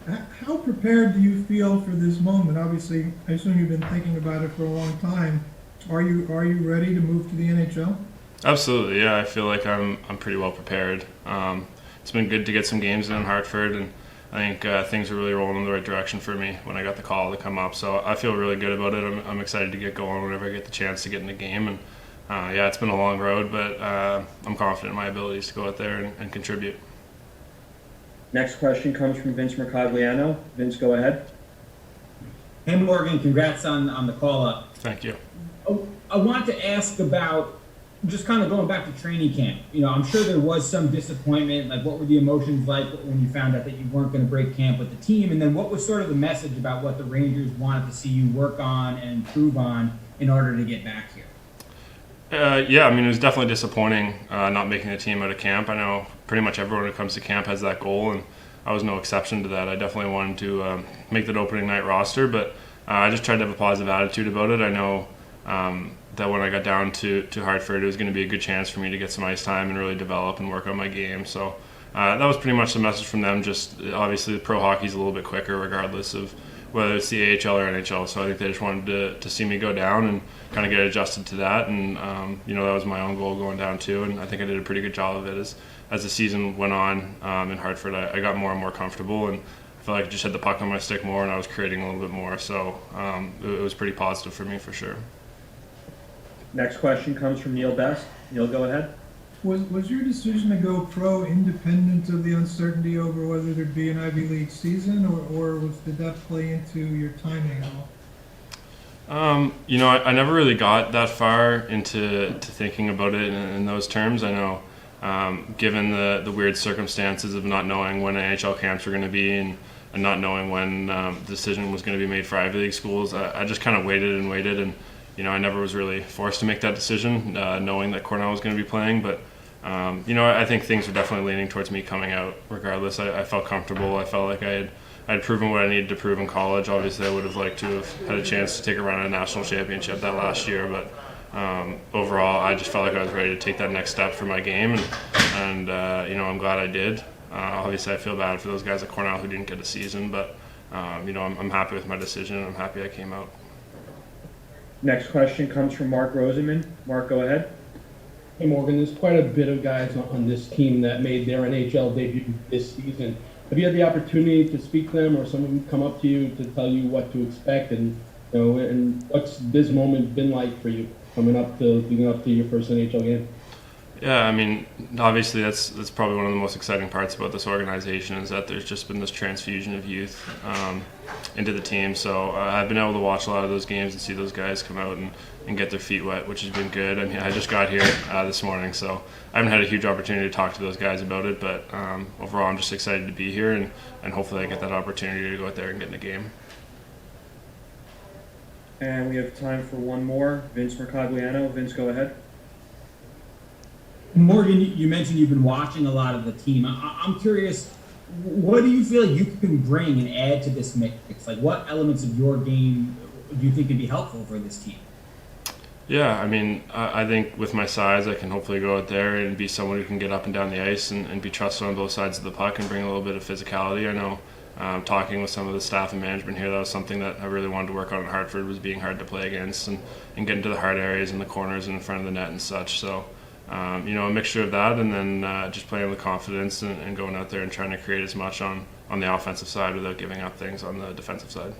How prepared do you feel for this moment? Obviously, I assume you've been thinking about it for a long time. Are you ready to move to the NHL? Absolutely, yeah. I feel like I'm pretty well prepared. It's been good to get some games in Hartford, and I think things are really rolling in the right direction for me when I got the call to come up. So I feel really good about it. I'm excited to get going whenever I get the chance to get in the game. And yeah, it's been a long road, but I'm confident in my abilities to go out there and contribute. Next question comes from Vince Mercogliano. Vince, go ahead. Hey Morgan, congrats on the call up. Thank you. I want to ask about just kind of going back to training camp. I'm sure there was some disappointment. Like, what were the emotions like when you found out that you weren't going to break camp with the team? And then what was sort of the message about what the Rangers wanted to see you work on and improve on in order to get back here? Yeah, I mean, it was definitely disappointing not making the team out of camp. I know pretty much everyone who comes to camp has that goal, and I was no exception to that. I definitely wanted to make that opening night roster, but I just tried to have a positive attitude about it. I know that when I got down to Hartford, it was going to be a good chance for me to get some ice time and really develop and work on my game. So that was pretty much the message from them. Just obviously, the pro hockey is a little bit quicker, regardless of whether it's the AHL or NHL. So I think they just wanted to see me go down and kind of get adjusted to that. And that was my own goal going down too. And I think I did a pretty good job of it as the season went on in Hartford. I got more and more comfortable, and I felt like I just had the puck on my stick more, and I was creating a little bit more. So it was pretty positive for me for sure. Next question comes from Neil Best. Neil, go ahead. Was your decision to go pro independent of the uncertainty over whether there'd be an Ivy League season, or did that play into your timing at all? I never really got that far into thinking about it in those terms. I know, given the weird circumstances of not knowing when NHL camps were going to be and not knowing when the decision was going to be made for Ivy League schools, I just kind of waited and waited, and I never was really forced to make that decision, knowing that Cornell was going to be playing. But I think things were definitely leaning towards me coming out. Regardless, I felt comfortable. I felt like I had proven what I needed to prove in college. Obviously, I would have liked to have had a chance to take a run at a national championship that last year, but overall, I just felt like I was ready to take that next step for my game, and I'm glad I did. Obviously, I feel bad for those guys at Cornell who didn't get a season, but I'm happy with my decision, and I'm happy I came out. Next question comes from Mark Rosenman. Mark, go ahead. Hey Morgan, there's quite a bit of guys on this team that made their NHL debut this season. Have you had the opportunity to speak to them, or someone come up to you to tell you what to expect, and and what's this moment been like for you leading up to your first NHL game? Yeah, I mean, obviously that's probably one of the most exciting parts about this organization is that there's just been this transfusion of youth into the team. So I've been able to watch a lot of those games and see those guys come out and get their feet wet, which has been good. I mean, I just got here this morning, so I haven't had a huge opportunity to talk to those guys about it. But overall, I'm just excited to be here, and hopefully I get that opportunity to go out there and get in the game. And we have time for one more. Vince Mercogliano. Vince, go ahead. Morgan, you mentioned you've been watching a lot of the team. I'm curious, what do you feel like you can bring and add to this mix? Like, what elements of your game do you think could be helpful for this team? Yeah, I mean, I think with my size, I can hopefully go out there and be someone who can get up and down the ice and be trusted on both sides of the puck and bring a little bit of physicality. I know talking with some of the staff and management here, that was something that I really wanted to work on in Hartford, was being hard to play against and get into the hard areas and the corners and in front of the net and such. So, a mixture of that and then just playing with confidence and going out there and trying to create as much on the offensive side without giving up things on the defensive side.